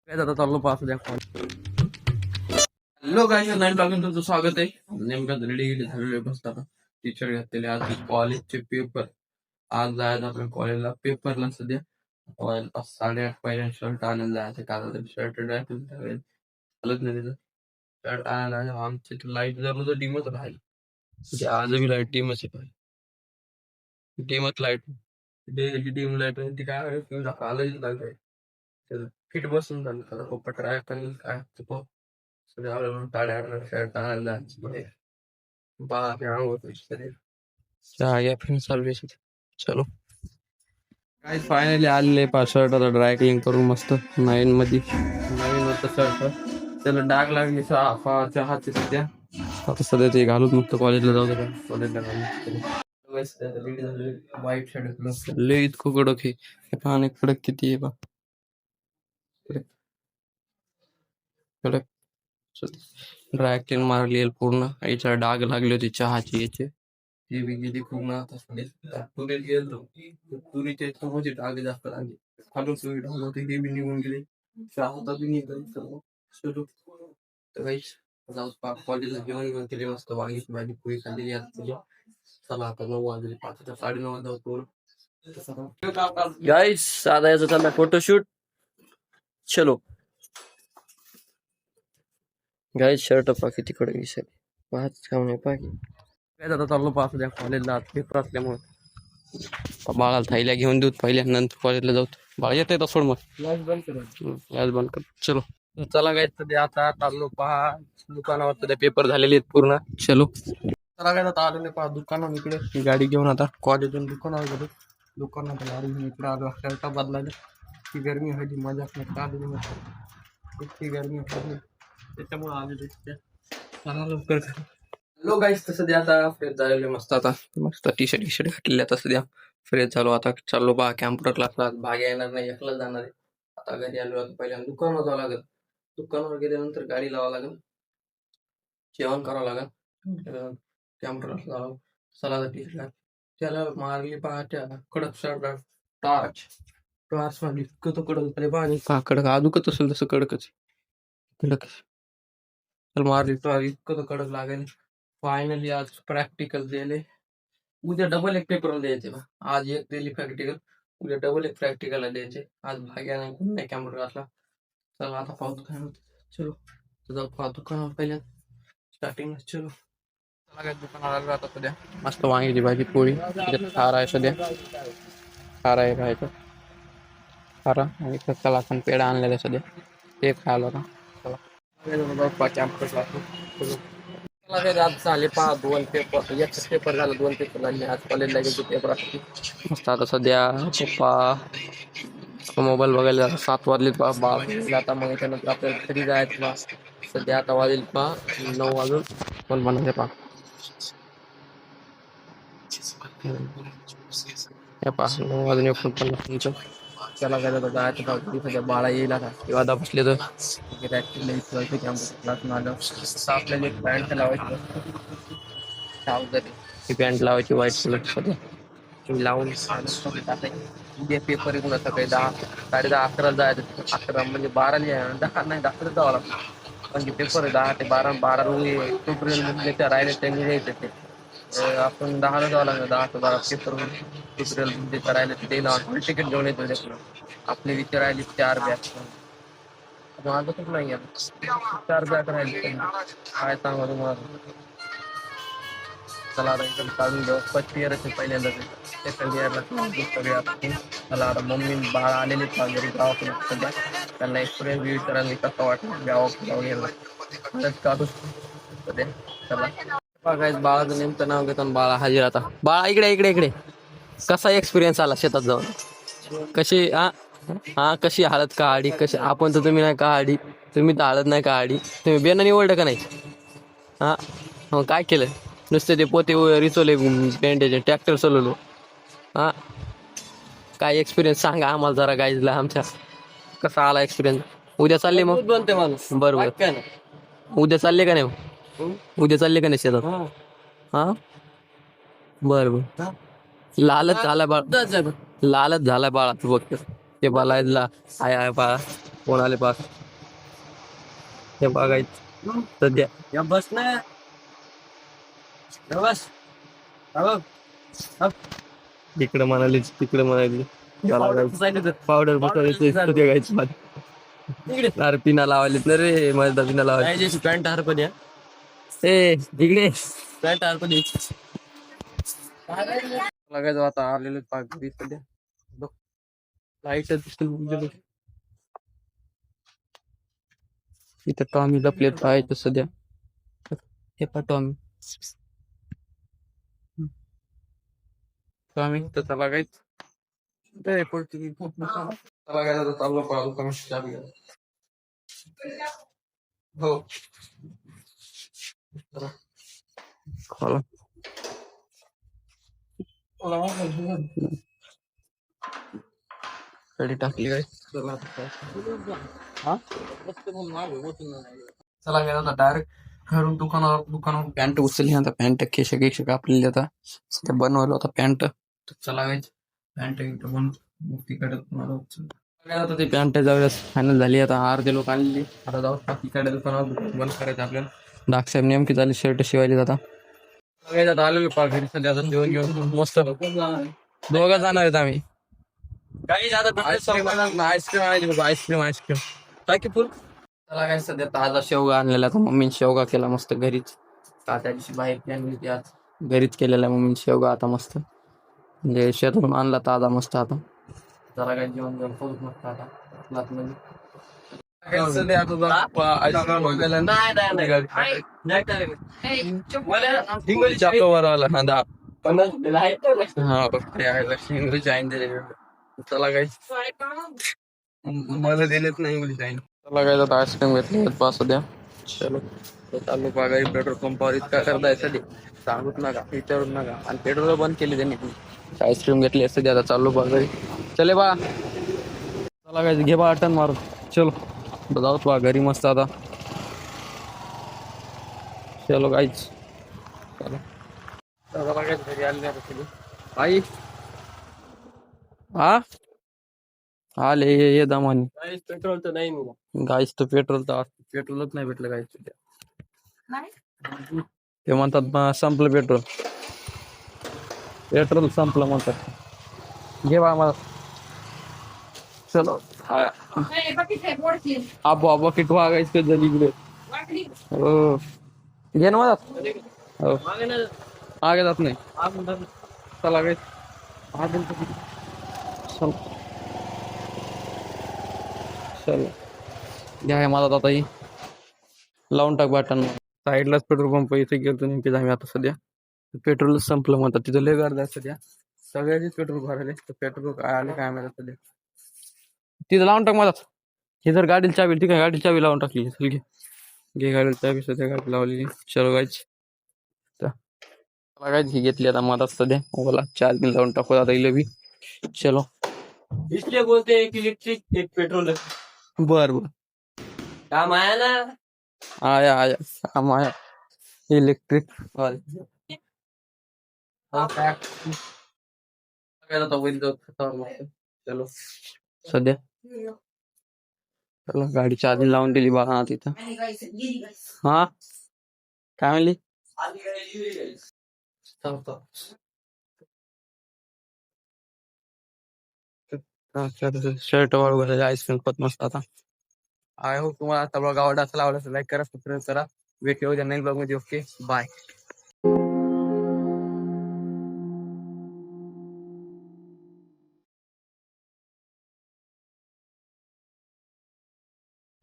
काय आता चाललो पास द्या हॅलो काय नाही टाकून तुमचं स्वागत आहे. नेमका रेडी झालेले बसताना टी शर्ट घातलेले आज कॉलेजचे पेपर. आज जायचं आपल्या कॉलेजला पेपरला सध्या 8:30 पहिल्या शर्ट आणायला जायचं. कारण शर्ट चालत नाही तिथं शर्ट आणायला आमची लाईट जर डिमच राहील म्हणजे आजही लाईट डिमच आहे. डिमच लाईट डिम लाईट ती काय आलंच लागतंय फिट बसून झालं पप्पा ट्राय करेल काय शर्ट आणायला चलो काय फायनली आलेले पा शर्ट आता ड्राय क्लीन करून मस्त नवीन मध्ये नवीन होतं शर्ट त्याला डाग लागली चहाचे सध्या आता सध्या ते घालून मस्त कॉलेजला जाऊ दे कॉलेजला व्हाईट शर्ट लय इतकं कडक हे पाहणे कडक किती आहे बा कडक ड्राय क्लीन मारली पूर्ण याच्यावर डाग लागले होते चहाची याचे ती बी गेली पूर्ण आता तुरीत गेलो तुरीच्या याच्यामध्ये डाग जास्त लागले खालून सगळी डाग होती ते बी निघून गेले चहा बी निघाली सुरू तर काहीच जाऊ कॉलेजला जेवण केले मस्त वांगीची भाजी पोळी खाल्लेली असते चला आता 9 वाजले 5 9:30 वाजता पोर गाईस साधा याचा चालला फोटोशूट चलो गाईस शर्ट पा किती कडे विसरले पाच काम नाही पाहिजे काय आता चाललो पास द्या कॉलेजला पेपर असल्यामुळे बाळाला थैल्या घेऊन देऊ पहिल्या नंतर कॉलेजला जाऊ बाळ येते तर सोड मग गॅस बंद कर चलो चला काय सध्या आता चाललो पहा दुकानावर सध्या पेपर झालेले आहेत पूर्ण चलो चला काय आता आलेले पहा दुकानावर इकडे गाडी घेऊन आता कॉलेजून दुकानावर गेलो दुकानात गाडी घेऊन इकडे आलो शर्ट बदलायला ती गरमी व्हायची मजा आली इतकी गरमी होती त्याच्यामुळे आलेले चला लवकर लो गाईस तसं द्या आता फ्रेश झालेले मस्त आता मस्त टी शर्ट घातलेले आता सध्या फ्रेश झालो आता चाललो बा कॅम्प्युटर क्लासला भाग येणार नाही एकला जाणार आहे आता घरी आलो आता पहिल्या दुकानावर जावं लागेल दुकानावर गेल्यानंतर गाडी लावावं लागेल जेवण करावं लागेल कॅम्प्युटर क्लास लावावं चला टी शर्ट त्याला मारली पहा कडक शर्ट टॉर्च मारली तो कडक पाणी पहा कडक अजूकच असेल तसं कडकच कडक मारली टॉर्च इतकं कडक लागेल फायनली आज प्रॅक्टिकल दिले उद्या डबल एक पेपर द्यायचे बा आज एक दिली प्रॅक्टिकल उद्या डबल एक प्रॅक्टिकल द्यायचे आज भाग्या नाही कोण नाही कॅम्प्युटर असला चला आता पाहतो काय होतं चलो जाऊ पाहतो दुकानावर पहिल्या स्टार्टिंग चलो चला काय दुकानावर आलो आता सध्या मस्त वांग्याची भाजी पोळी खार आहे सध्या खार आहे खायचं खारा आणि चला आपण पेढा आणलेला सध्या ते खायला आता चला कॅम्प्युटर क्लास आज झाले पहा 2 पेपर एक पेपर झाला 2 पेपर झाले आज कॉलेजला गेले पेपर असते मस्त आता सध्या पप्पा मोबाईल बघायला 7 वाजले पहा आता मग त्यानंतर आपल्याला घरी जायचं पहा सध्या आता वाजेल पहा 9 वाजून 55 पहा पहा 9 वाजून 49 त्याला काय जायचं सध्या बाळा येईल आता किंवा आता बसले तर आपल्याला एक पॅन्ट लावायची पॅन्ट लावायची व्हाईट कलर सध्या लावून उद्या पेपर येऊन सकाळी 10 10:30 11 जायचं 11 म्हणजे 12 10 नाही 10 जावं लागतं म्हणजे पेपर आहे 10 ते 12 ट्युटोरियल राहिले त्यांनी द्यायचं ते आपण 10ला जावं लागलं 10 ते 12 पेपर ट्युटोरियल राहिले ते तिकीट घेऊन येतो आपले विचार राहिले 4 बॅच माझं खूप नाही आहे 4 बॅच राहिले काय सांगा तुम्हाला चला आता एकदम काढून घेऊ फर्स्ट इयर असेल पहिल्यांदा सेकंड इयरला चला आता मम्मी बाळ आलेले घरी गावाकडे सध्या त्यांना एक्सपिरियन्स व्ह्यू करायला कसं वाटलं गावाकडे काढू सध्या चला बघायचं बाळाचं नेमकं नाव घेताना बाळा हजर आता बाळा इकडे इकडे इकडे कसा एक्सपिरियन्स आला शेतात जाऊन कशी हा कशी हळद काढी कशी आपण तर तुम्ही नाही काढी तुम्ही तर हळद नाही काढी तुम्ही बेना निवडलं का नाही हा मग काय केलं नुसते ते पोते रिचवले पेंटाचे ट्रॅक्टर चालवलो हा काय एक्सपिरियन्स सांगा आम्हाला जरा गाईजला आमच्या कसा आला एक्सपिरियन्स उद्या चालले मग बनते माणूस बरोबर उद्या चालले का नाही उद्या चालले का नाही शेतात हा बरोबर लालच झाला बाळा लालच झाला बाळा तू बघ ते बाळाला आय बाळा कोण आले पास हे बघायचं सध्या या बस ना बस इकडे म्हणाली तिकडे म्हणाली पावडर बसायचं अरे पिना लावायलेत ना रे माझ्या पिना लावायची पॅन्ट हार पण ए इकडे पॅन्ट हार पण लागायचं आता आलेलं पाक घरी सध्या लाईट इथं टॉमी लपलेत पाहायचं सध्या हे पा टॉमी टॉमी तर लागायचं लागायचं चाललो पळालो कमी हो खोला कडी टाकली काय चला गेला डायरेक्ट घरून दुकानावर पॅन्ट उचलली आता पॅन्ट केशा केशा कापलेली आता सध्या बनवलं होता पॅन्ट चला पॅन्ट बनवून तिकडे आता ती पॅन्ट जाऊयास फायनल झाली आता अर्धे लोक आणली आता जाऊ तिकडे दुकानावर बंद करायचं आपल्याला डाक साहेब नेमकी झाली शर्ट शिवायली आता आलेलो पा घरी सध्या आता जेवण घेऊन मस्त दोघं जाणार आहेत आम्ही काही आईस्क्रीम आणायची आईस्क्रीम टाकी फुल त्याला काय सध्या ताजा शेवगा आणलेला तर मम्मीने शेवगा केला मस्त घरीच त्या दिवशी बाहेर आणली ती आज घरीच केलेला मम्मीने शेवगा आता मस्त म्हणजे शेतातून आणला ताजा मस्त आता जरा काय जेवण जेवण फुल मस्त आता चला काय मला दिलेत नाही इंग्लिश चला काय आता आईस्क्रीम घेतली पास द्या चलो चालू बघा पेट्रोल पंपावर इतका करतायसाठी सांगूच नका विचारूच नका आणि पेट्रोल बंद केली त्यांनी आईस्क्रीम घेतली असते आता चालू बघा चले बा चला काय घे बा टन मारून चलो जाऊ बा घरी मस्त आता चलो काहीच चलो घरी आले आई हा आले ये दमानी पेट्रोल तर नाही गाईच तर पेट्रोलच नाही भेटलं गाईच ते म्हणतात संपलं पेट्रोल संपलं म्हणतात घे बा मला चलो आबो बकेट वागायच झाली इकडे हो घे ना मला हो मागे जात नाही चला काय चलो घ्या मला आता लावून टाक बटन साईडलाच पेट्रोल पंप इथे गेलो नेमके आम्ही आता सध्या पेट्रोलच संपलं म्हणतात तिथं लय गर्दी आहे सध्या सगळ्याचीच पेट्रोल भरायले पेट्रोल काय आले काय माहिती सध्या तिथं लावून टाक मला हे जर गाडीला चावी ठीक आहे गाडीला चावी लावून टाकली घे घे गाडीला चावी सध्या गाडी लावलेली चलो गायची गायची ही घेतली आता मला सध्या ओला 4 दिन लावून टाकू आता इले बी चलो इसलिए बोलते हैं कि इलेक्ट्रिक एक पेट्रोल बर काम आया ना आया काम आया इलेक्ट्रिक चलो सध्या चलो गाडी चार्जिंग लावून दिली बघा तिथं हा काय म्हणली शर्ट वगैरे आईस्क्रीम पत मस्त आता आय होप तुम्हाला आता ब्लॉग आवडला असेल लाईक करा सबस्क्राईब करा भेट येऊ द्या नवीन ब्लॉग मध्ये ओके बाय